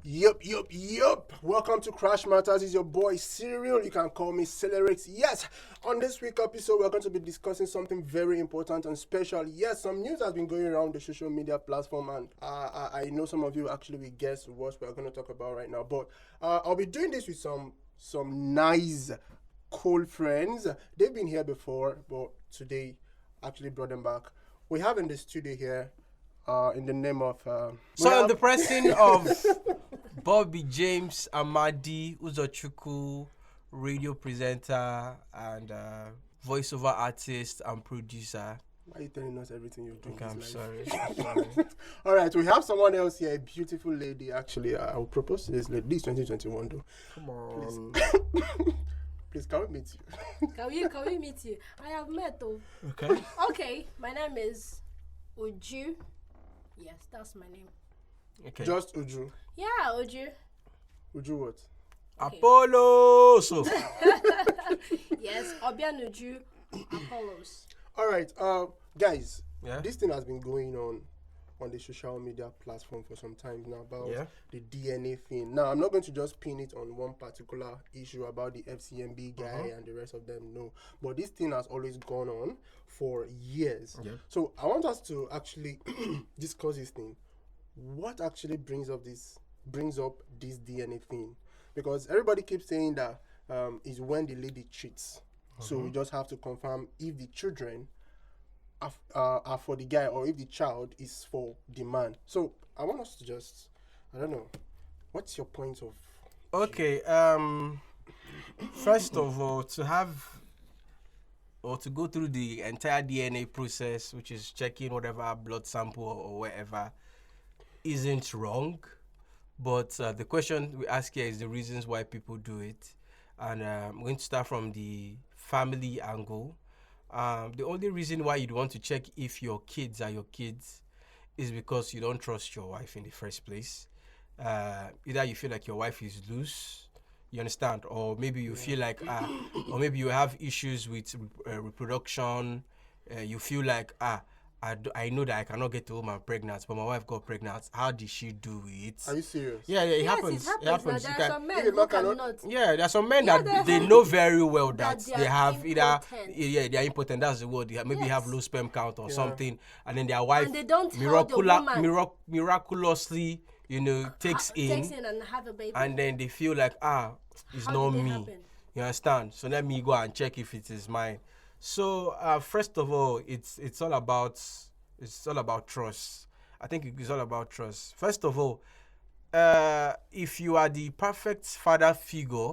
Yup. Welcome to Crash Matters. It's your boy Cyril. You can call me Celerix. Yes, on this week's episode, we're going to be discussing something very important and special. Yes, some news has been going around the social media platform, and I know some of you actually will guess what we're going to talk about right now. But I'll be doing this with some nice, cool friends. They've been here before, but today actually brought them back. We have in the studio here, in the name of... So in the person of Bobby James Amadi Uzochukwu, radio presenter and voiceover artist and producer. Why are you telling us everything you do? Okay, I'm sorry. All right, we have someone else here, a beautiful lady. Actually, I will propose to this lady. This is 2021, though. Come on. Please, can we meet you? Can we meet you? I have met though. Okay. Okay, my name is Uju. Yes, that's my name. Okay. Just Uju. Yeah, Uju. Uju what? Okay. Apollo. So Yes, Obian Uju Apollos. All right, guys. Yeah. This thing has been going on the social media platform for some time now about the DNA thing. Now, I'm not going to just pin it on one particular issue about the FCMB guy and the rest of them, no. But this thing has always gone on for years. Yeah. So I want us to actually discuss this thing. What actually brings up this DNA thing? Because everybody keeps saying that is when the lady cheats. So we just have to confirm if the children are for the guy or if the child is for the man. So I want us to just, I don't know, what's your point of... okay. First of all, to go through the entire DNA process, which is checking whatever blood sample or whatever, isn't wrong. But the question we ask here is the reasons why people do it. And I'm going to start from the family angle. The only reason why you'd want to check if your kids are your kids is because you don't trust your wife in the first place. Either you feel like your wife is loose, you understand, or maybe you feel like, or maybe you have issues with reproduction. You feel like, I know that I cannot get home and pregnant, but my wife got pregnant. How did she do it? Are you serious? Yeah, it Yes, happens. it happens. You There are can- some men If a who man cannot- cannot. Yeah, there are some men Yeah, that they know very well that that they they are have either impotent. they are impotent. That's the word. Maybe Yes. have low sperm count or something, and then their wife And they don't tell the woman. miraculously, takes Takes in, in and have a baby. and then they feel like it's How not did it me. happen? You understand? So let me go and check if it is mine. So first of all, it's all about trust. I think it's all about trust. First of all, if you are the perfect father figure,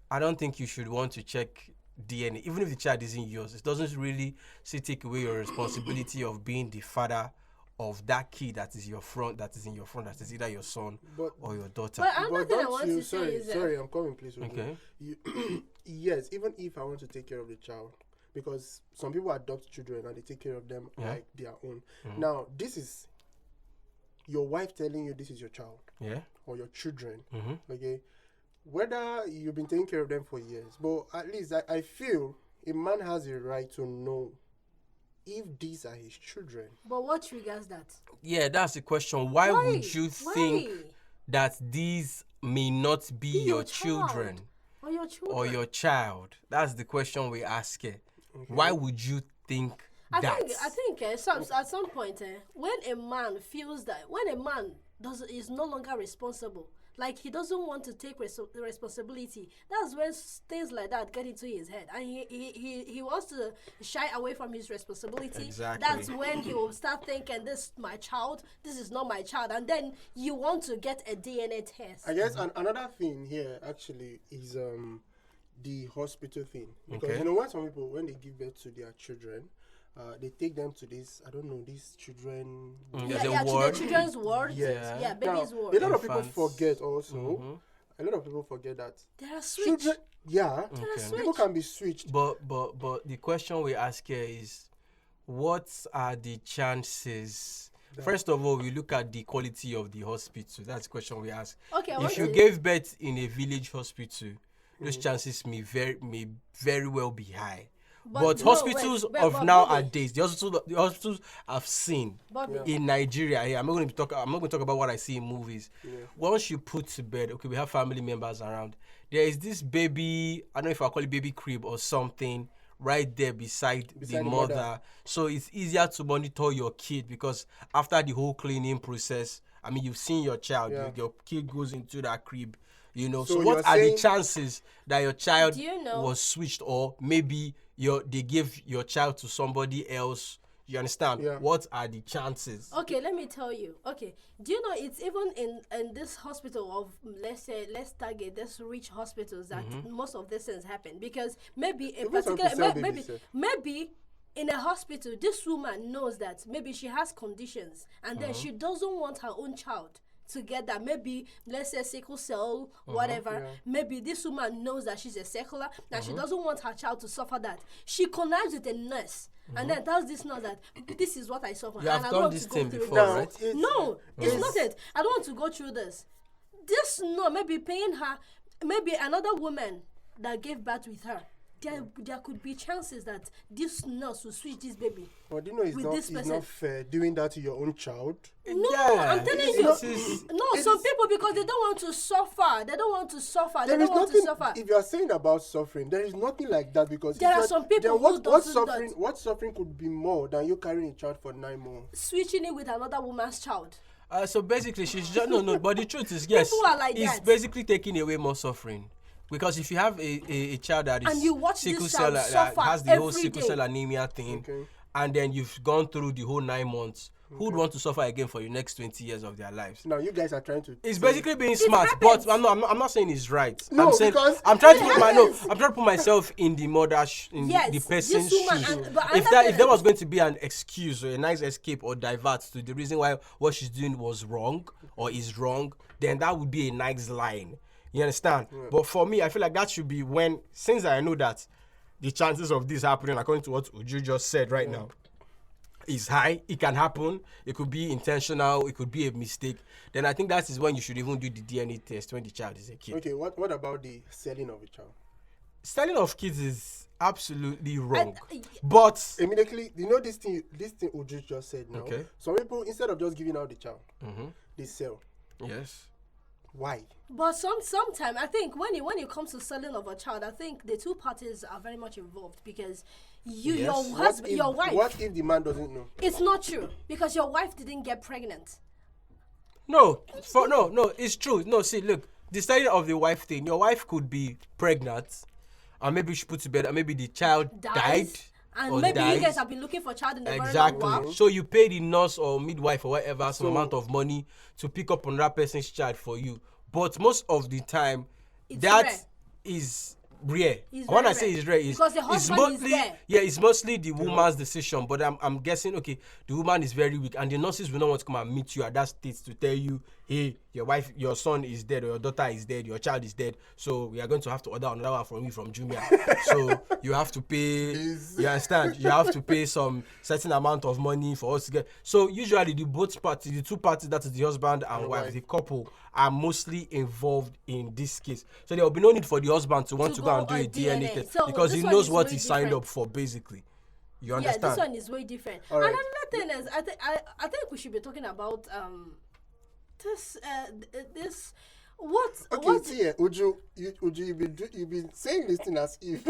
I don't think you should want to check DNA, even if the child isn't yours. It doesn't really take away your responsibility of being the father of that kid that is in your front, that is either your son But- or your daughter. But another thing I don't want you... to say Sorry, is sorry, I'm coming, please. Uju. Okay. Yes, even if I want to take care of the child, because some people adopt children and they take care of them like their own. Now, this is your wife telling you this is your child Yeah. or your children, okay? Whether you've been taking care of them for years, but at least I feel a man has a right to know if these are his children. But what triggers that? Yeah, that's the question. Why would you think Why? that these may not be your child. children Or your children? or your child? That's the question we ask here. Why would you think I that? think at some point, when a man feels that, when a man is no longer responsible, like he doesn't want to take responsibility, that's when things like that get into his head, and he wants to shy away from his responsibility. Exactly. That's when he will start thinking, this is my child, this is not my child, and then you want to get a DNA test. I guess another thing here actually is the hospital thing, because Okay. when some people, when they give birth to their children, they take them to this, I don't know, these children. There's a to ward. the children's ward. Yes. Yeah, Now, baby's ward. a lot of people Infants. forget also. A lot of people forget that There are switch. children. Yeah, There are Okay. people switch. can be switched. But the question we ask here is, what are the chances? First of all, we look at the quality of the hospital. That's the question we ask. Okay, If you gave birth in a village hospital, those chances may very well be high. But no, hospitals wait, of but nowadays, the hospitals I've seen Bobby. in Nigeria here, I'm not going to talk about what I see in movies. Once you put to bed, okay, we have family members around. There is this baby, I don't know if I call it baby crib or something, right there beside the mother. So it's easier to monitor your kid because after the whole cleaning process, I mean, you've seen your child, your kid goes into that crib, you know. So what are the chances that your child was switched, or maybe they gave your child to somebody else? You understand? What are the chances? Okay, let me tell you. Okay, do you know it's even in this hospital of, let's target this rich hospitals that most of these things happen, because maybe a particular maybe in a hospital this woman knows that maybe she has conditions and then she doesn't want her own child to get that, maybe let's say sickle cell, whatever. Maybe this woman knows that she's a secular, that she doesn't want her child to suffer that. She connives with a nurse and then tells this nurse that this is what I suffer. You have and I done don't this want to go thing through before, this. right? No, it's not it. I don't want to go through this. This nurse maybe paying her, maybe another woman that gave birth with her. There could be chances that this nurse will switch this baby. But you know, it's not fair doing that to your own child. No, I'm telling you. Some people, because they don't want to suffer. They don't want to suffer. They don't want to suffer. If you are saying about suffering, there is nothing like that, because there are some people who doesn't. What suffering could be more than you carrying a child for 9 months? Switching it with another woman's child. So basically, she's just no. But the truth is, yes, people are like it's basically taking away more suffering. Because if you have a child that is and you watch sickle this cell, child that has the whole sickle day. cell anemia thing, and then you've gone through the whole 9 months, who would want to suffer again for the next 20 years of their lives? Now you guys are trying to. It's basically being smart, but I'm not saying it's right. No, I'm saying because I'm trying to put myself in the mother, the person's shoes. If there was going to be an excuse or a nice escape or divert to the reason why what she's doing was wrong or is wrong, then that would be a nice line. You understand? But for me, I feel like that should be when, since I know that the chances of this happening, according to what Uju just said right now, is high. It can happen. It could be intentional. It could be a mistake. Then I think that is when you should even do the DNA test when the child is a kid. Okay, what about the selling of a child? Selling of kids is absolutely wrong. But immediately, you know this thing Uju just said now. Okay. Some people, instead of just giving out the child, they sell. Yes. Why? But sometimes I think when it comes to selling of a child, I think the two parties are very much involved, because your husband, your wife. What if the man doesn't know? It's not true, because your wife didn't get pregnant. No, it's true. No, see, look, the study of the wife thing. Your wife could be pregnant, and maybe she put to bed, and maybe the child died. And maybe you guys have been looking for a child in a very long while. So you pay the nurse or midwife or whatever some amount of money to pick up on that person's child for you. But most of the time, is rare. When I say it's rare, because the husband is there. Yeah, it's mostly the woman's decision. But I'm guessing, okay, the woman is very weak, and the nurses will not want to come and meet you at that stage to tell you, hey, your son is dead, or your daughter is dead, your child is dead. So we are going to have to order another one from you from Jumia. So you have to pay. You understand? You have to pay some certain amount of money for us to get. So usually the two parties, that is the husband and wife, the couple, are mostly involved in this case. So there will be no need for the husband to want to go and do a DNA test, because he knows what he signed up for, basically. You understand? Yeah, this one is way different. All right. And another thing is, I think we should be talking about this. See, Uju, you've been saying this thing as if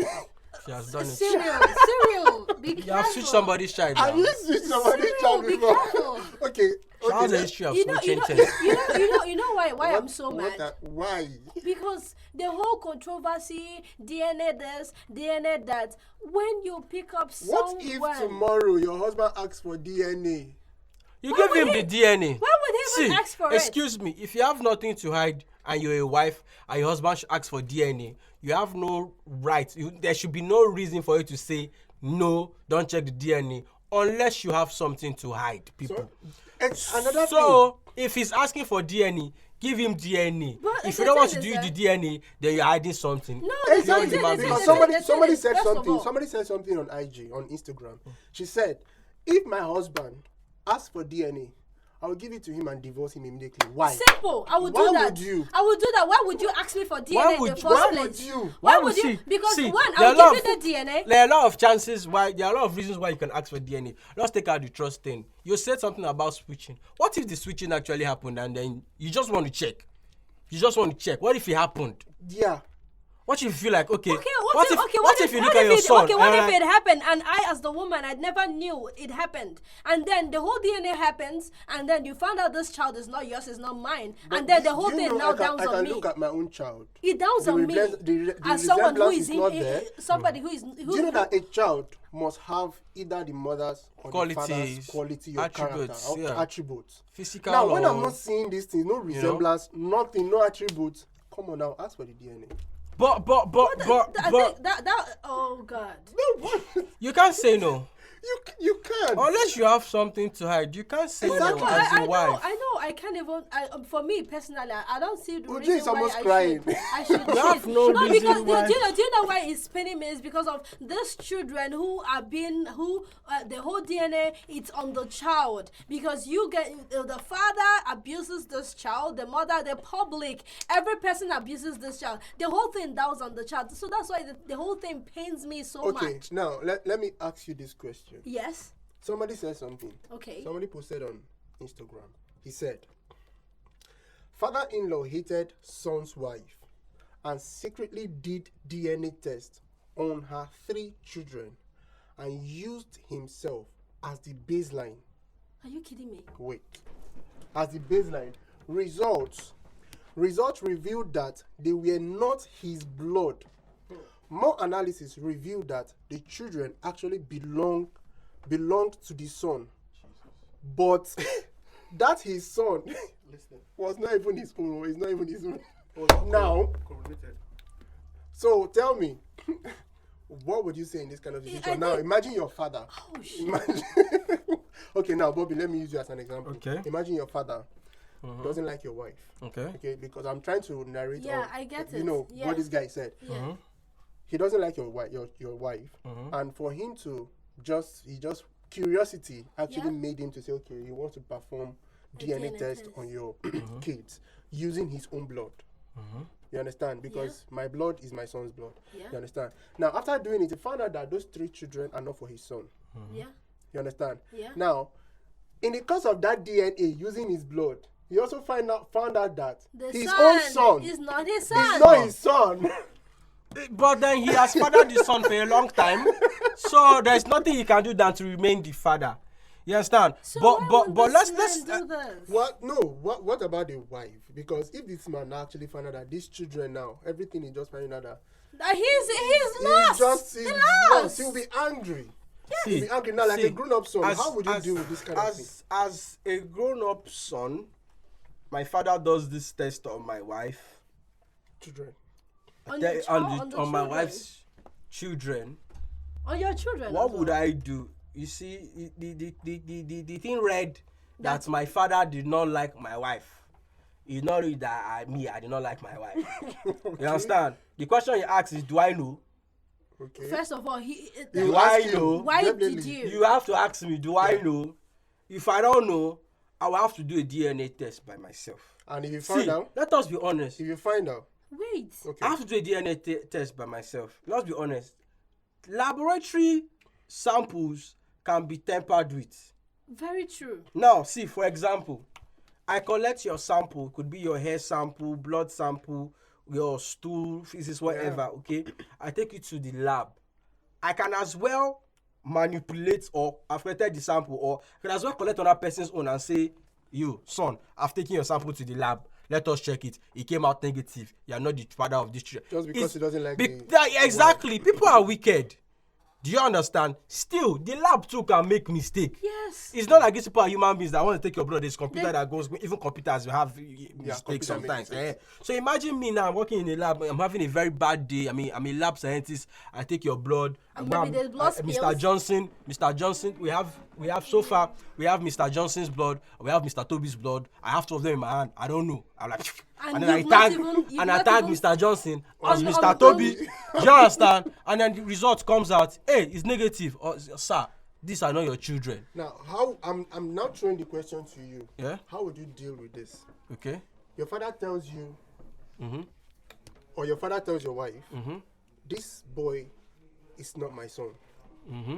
She has done it. Cereal. Be careful. You have switched somebody's child now. have you switched somebody's child Be before? careful. Okay. She has a history of switching things. You know why I'm so mad? Why? Because the whole controversy, DNA this, DNA that, when you pick up someone... What if tomorrow your husband asks for DNA? You give him the DNA. Why would he even ask for it? Excuse me, if you have nothing to hide and you're a wife and your husband should ask for DNA, you have no right. There should be no reason for you to say, no, don't check the DNA, unless you have something to hide, people. So if he's asking for DNA, give him DNA. But if you don't want to do the DNA, then you're hiding something. No, exactly. Because somebody said something. Somebody said something on IG, on Instagram. She said, if my husband asks for DNA I will give it to him and divorce him immediately. Why? Simple. I would Why do that. would you? I would do that. Why would you ask me for DNA in the first Why place? would you? Why would you? Because see, one, there are I'll a give lot you the DNA. There are a lot of chances why, there are a lot of reasons why you can ask for DNA. Let's take out the trust thing. You said something about switching. What if the switching actually happened and then you just want to check? You just want to check. What if it happened? Yeah. What if you feel like, okay, Okay, what if you look at your son? Okay, what and if like, it happened and I, as the woman, I never knew it happened, and then the whole DNA happens, and then you found out this child is not yours, is not mine, and then the whole You thing know, now I can, downs I on can me. look at my own child. It downs The on me the as someone who resemblance is not there. somebody who is Do you know that a child must have either the mother's or the father's Qualities, quality or attributes, character or yeah. attributes? physical Now, when or- I'm not seeing these things, no resemblance, nothing, no attributes, come on now, ask for the DNA. but I think that oh God. No, what? you can't say no. You can't. Unless you have something to hide, you can't say Exactly. no I, as a I wife. know, I can't even. For me personally, I don't see the Uju reason is why almost I crying. should. I should. You have cheat. no reason because why. do you know why it's spinning me? Is because of these children who are being the whole DNA it's on the child, because you get the father abuses this child, the mother, the public, every person abuses this child. The whole thing downs on the child, so that's why the whole thing pains me so Okay, much. now let me ask you this question. Yes. Somebody said something. Okay. Somebody posted on Instagram. He said, father-in-law hated son's wife and secretly did DNA test on her 3 children and used himself as the baseline. Are you kidding me? Wait. As the baseline. Results revealed that they were not his blood. More analysis revealed that the children actually belonged to the son. But that his son was not even his own. It's not even his own. Now, so tell me, what would you say in this kind of situation? Now, imagine your father. Oh shit. Imagine. Okay, now, Bobby, let me use you as an example. Okay. Imagine your father doesn't like your wife. Okay. Okay, because I'm trying to narrate. Yeah, I get You it. know Yeah. what this guy said. Yeah. He doesn't like your wife, and for him to curiosity actually Yeah. made him to say, okay, you want to perform A DNA DNA test test. on your kids using his own blood. You understand? Because my blood is my son's blood. Yeah. You understand? Now, after doing it, he found out that those 3 children are not for his son. Yeah. You understand? Yeah. Now, in the course of that DNA using his blood, he also found out that The his son own son is not his is son. not his son. But then he has fathered the son for a long time, so there's nothing he can do than to remain the father. You understand? So but why but would but this let's man do this? What? No. What about the wife? Because if this man actually found out that these children now, everything he just finding out that That he's lost. he's He lost. lost. He'll be angry. see, He'll be angry now, like see, a grown-up son. as- How would you as- deal with this kind of thing? As a grown-up son, my father does this test on my wife, Children. On your child, on the on my children. wife's children. On your children. What as would well. I do? You see, the thing read that my father did not like my wife. He not read that I did not like my wife. You understand? The question he asks is, do I know? Okay. First of all, Do ask I you. know? why Definitely. did you? You have to ask me, do I know? If I don't know, I will have to do a DNA test by myself. And if you find See, out, let us be honest. if you find out, Wait. okay. I have to do a DNA test by myself. Let's be honest. Laboratory samples can be tampered with. Very true. Now, see, for example, I collect your sample, could be your hair sample, blood sample, your stool, feces, whatever, okay? I take it to the lab. I can as well manipulate, or I've collected the sample, or I can as well collect another person's own and say, you, son, I've taken your sample to the lab. Let us check it. It came out negative. You are not the father of this children. Just because he doesn't like the exactly. People are wicked. Do you understand? Still, the lab too can make mistake. Yes. It's not like these people are human beings that want to take your blood. There's computer that goes, even computers will have mistakes computer sometimes. makes mistakes. So imagine me now, I'm working in a lab, I'm having a very bad day. I mean, I'm a lab scientist. I take your blood. And maybe there's blood Mr. spills. Mr. Johnson, we have so far, we have Mr. Johnson's blood, we have Mr. Toby's blood. I have 2 of them in my hand. I don't know. I'm like, And then I you've not tag, even- you've and I not tag even- Mr. Johnson as on Mr. the- Toby. Do you understand? And then the result comes out, hey, it's negative. Sir, these are not your children. Now, how I'm now throwing the question to you. Yeah. How would you deal with this? Okay. Your father tells you, Mm-hmm. or your father tells your wife, Mm-hmm. this boy is not my son. Mm-hmm.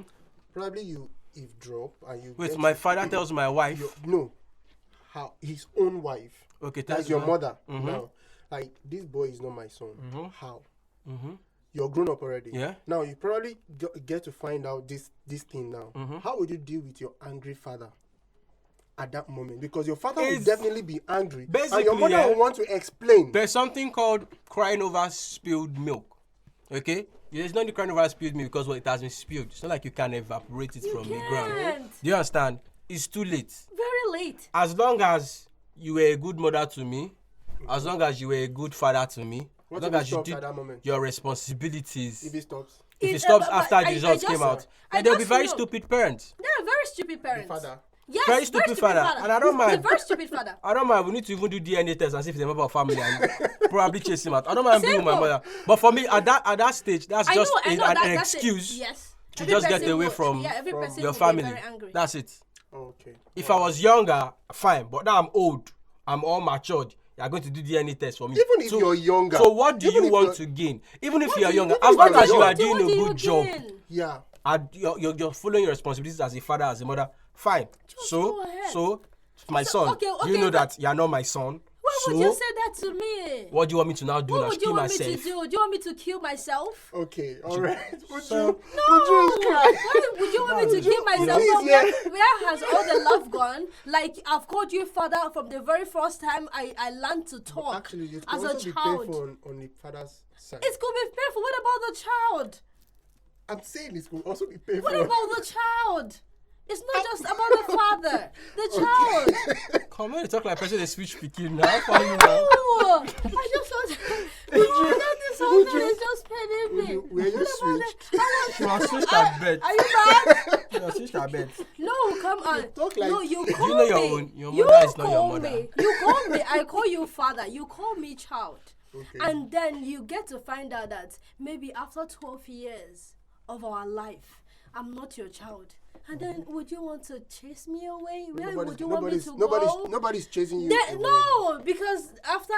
Probably you eavesdrop and you. Wait, get my to- father tells my wife. No, how his own wife. Okay, That's tells your my- mother. Mhm. Now, like this boy is not my son. Mhm. How? Mm-hmm. You're grown up already. Yeah. Now you probably get to find out this thing now. Mhm. How would you deal with your angry father at that moment? Because your father will It's- definitely be angry, and basically, your mother yeah, will want to explain. There's something called crying over spilled milk. Okay? There's no need crying over spilled milk because it has been spilled. It's not like you can evaporate it from the ground. can't. Do you understand? It's too late. Very late. As long as you were a good mother to me, as long as you were a good father to me, What as if long it as you stops did at that moment? your responsibilities, If it stops, if it It- stops but after I- the I results just- came out, I then they'll be just very know. stupid parents. They're very stupid parents. the father. Yes, Very stupid father. And I don't mind. Very stupid father. I don't mind. We need to even do DNA test and see if he's a member of family and probably chase him out. I don't mind being with my Simple. mother. But for me, at that stage, that's I just know, I know, an that's it. excuse Yes. to Every just get person away will- from every person your will be family. very angry. That's it. Okay. If I was younger, fine. But now I'm old. I'm all matured. You're going to do DNA test for me. Even if you're younger. So what do even you if want you're- to gain? Even if What you're do you- younger, even as if long you're as you are What doing do a you good job, gain? Yeah. and you're following your responsibilities as a father, as a mother, fine. go ahead. So my So, son, okay, you know but- that you're not my son. Why so would you say that to me? what do you want me to now do? What Now would you kill want myself? me to do? Do you want me to kill myself? Okay. All right. Would So- you? No. Would you cry? Why would you want me to kill myself? Please, No, yeah. where has all the love gone? Like I've called you father from the very first time I learned to talk Actually, it as could a also be child. painful on the father's side. It could be painful. What about the child? I'm saying it could also be painful. What about the child? It's not just about the father, the child. Come on, you talk like person they switch speaking now. How you now? No, I just want. No, that this whole thing is just paining me. Were you What about switched? the- You are switched at bed. Are you mad? You are switched at bed. No, come on. talk like- No, you You call know your me. own- your You mother is not your call mother. me. You call me. I call you father. You call me child. Okay. And then you get to find out that maybe after 12 years of our life, I'm not your child. And then would you want to chase me away? Where would you want me to go? Nobody's chasing you. There- away. no, because after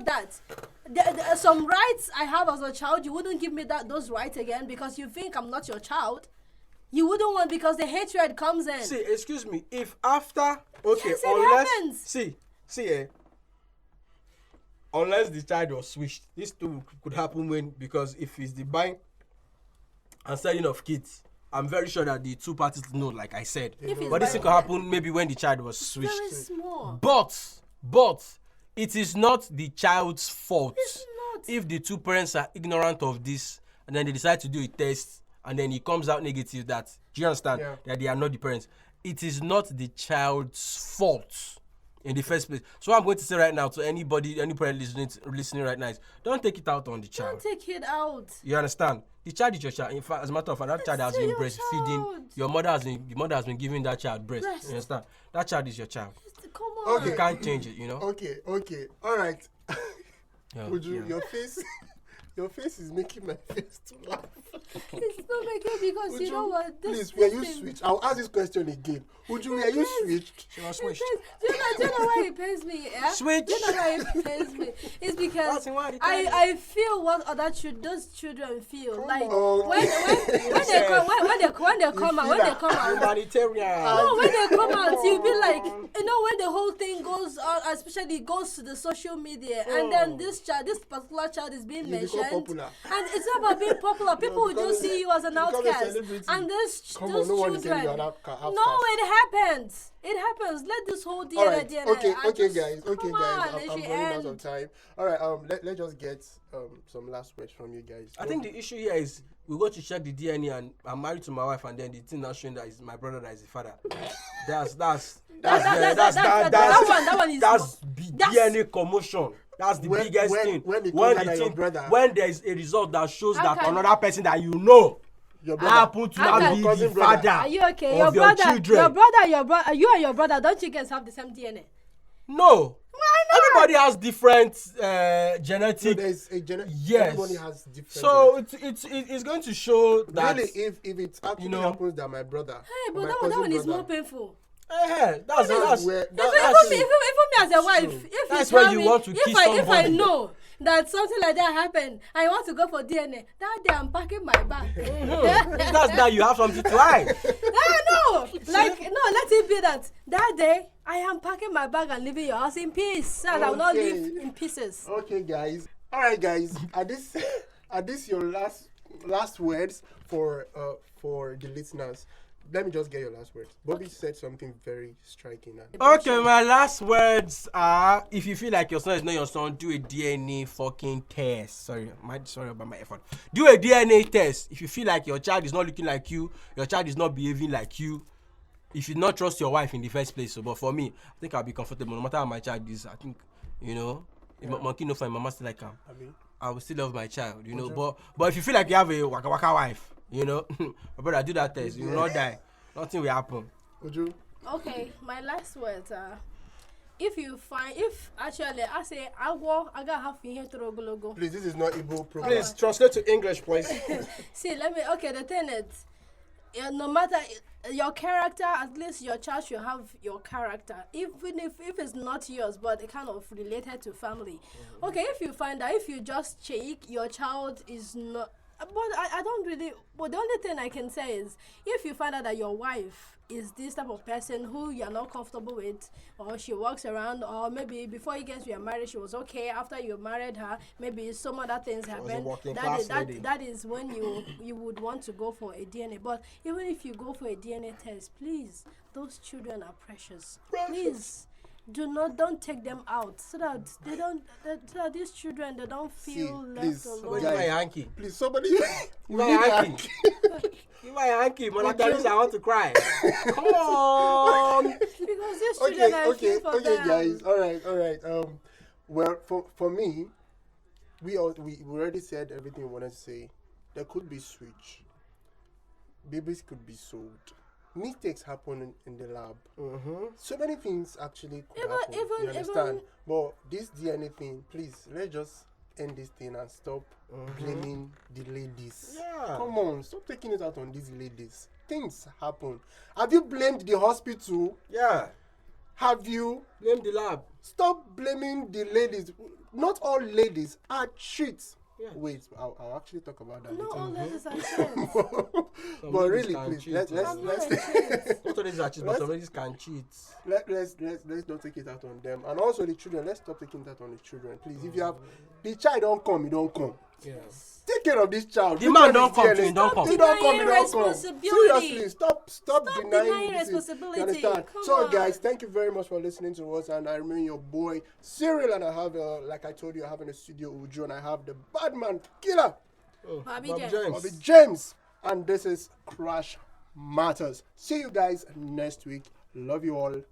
that, there are some rights I have as a child. You wouldn't give me those rights again because you think I'm not your child. You wouldn't want because the hatred comes in. See, excuse me. If after okay, Yes, it unless happens. unless the child was switched, this too could happen when because if it's the buying and selling of kids, I'm very sure that the two parties know, like I said. If it's But this buying- could happen maybe when the child was switched. Very small. But it is not the child's fault It's not. if the two parents are ignorant of this and then they decide to do a test and then it comes out negative that do you understand Yeah. that they are not the parents. It is not the child's fault in the first place. So what I'm going to say right now to anybody, any parent listening right now is don't take it out on the child. Don't take it out. You understand? The child is your child. In fact, as a matter of fact, that child has still been your breastfeeding. child. The mother has been giving that child breast. Breast. You understand? That child is your child. Come on. You can't change it, you know? Okay. All right. Yeah, Would you? yeah. Your face is making my face to laugh. It's not making because Would you know what? Please, were you switched? I'll ask this question again. Would you? Were you switched? She was It switched. pains- do you know why it pains me? Yeah? Switch. Do you know why it pains me? It's because That's why the I feel what those children feel. Like on. when they come out, when they come out. Humanitarian. No, when they come out, you'll be like, you know, when the whole thing goes on, especially goes to the social media, and then this particular child is being You become mentioned, popular. and it's not about being popular. People will become just see you as an you become a outcast, celebrity. and Come on, those no one is saying children. you're an outcast. No, it happens. It happens. Let this whole DNA. All right. DNA. Okay, I okay, just- guys. Okay, come guys. on, I'm it running should out of end. time. All right. Let's just get some last words from you guys. I think the issue here is we go to check the DNA and I'm married to my wife and then the thing now showing that it's my brother that is the father. That's That one is. That's- DNA commotion. That's the When- biggest when- thing. when it comes out the that your thing, brother- when there is a result that shows How that can- another person that you know your brother. happen to How now can- be cousin the brother. father Are you okay? of Your your brother, children. you and your brother, don't you guys have the same DNA? No. Everybody has different So genetic. there's a Yes. everybody has different. So it's going to show that really, if it actually know. happens that my brother, Hey, but my that cousin one is brother, more painful. that's where Even that's me, even me as a wife, if That's you where tell you me, want to kiss if I somebody. know that something like that happened, I want to go for DNA. That day I'm packing my bag. if that's that you have something to hide. No, like no, let it be that day I am packing my bag and leaving your house in peace, so that I will not Okay. live in pieces. Okay, guys. All right, guys. Are this your last words for the listeners? Let me just get your last words. Bobby said something very striking. Okay, my last words are: if you feel like your son is not your son, do a DNA fucking test. Sorry about my effort. Do a DNA test. If you feel like your child is not looking like you, your child is not behaving like you, if you not trust your wife in the first place. So, but for me, I think I'll be comfortable no matter how my child is. I think, if monkey no find mama still like him, I will still love my child. But if you feel like you have a waka waka wife, my brother, do that test. You will not die. Nothing will happen. Oju? Okay, my last words are: if actually I say I gotta have here to logo. Please, this is not Igbo program. Please translate to English, please. See, the thing is, no matter your character, at least your child should have your character, even if it's not yours, but it kind of related to family. Okay, if you find that if you just check, your child is not, but I don't really, but the only thing I can say is, if you find out that your wife is this type of person who you're not comfortable with, or she walks around, or maybe before you get to your marriage she was okay, after you married her maybe some other things happen, that is when you would want to go for a DNA. But even if you go for a DNA test, please, those children are precious. Please don't take them out, so that they don't, so that these children, they don't feel left please, alone. Give my hanky. Please, somebody. Give my hanky. Give my hanky. Monataris, I want to cry. Come on. Because these children are here for Okay, them. guys. All right. Well, for me, we already said everything we wanted to say. There could be switch. Babies could be sold. Mistakes happen in the lab. So many things actually could happen. You understand? But this DNA thing, please, let's just end this thing and stop blaming the ladies. Yeah. Come on, stop taking it out on these ladies. Things happen. Have you blamed the hospital? Yeah. Have you? Blame the lab. Stop blaming the ladies. Not all ladies are cheats. Yeah. Wait, I'll actually talk about that No, all later. ladies are cheats. But ladies really, can please, cheat. let's I'm not a cheat. Not all ladies are cheats, but some ladies can cheat. let's not take it out on them. And also the children, let's stop taking that on the children. Please, if you have the child don't come, you don't come. Yes. Take care of this child. The man don't come, you don't come. He don't come, you Denying don't come. responsibility. Seriously, stop denying this. responsibility. You understand? Come So, on. guys, thank you very much for listening to us. And I remain your boy Cyril, and I have, like I told you, I have in the studio Uju, and I have the Badman Killer, Bobby Bob James. Bobby James, and this is Crash Matters. See you guys next week. Love you all.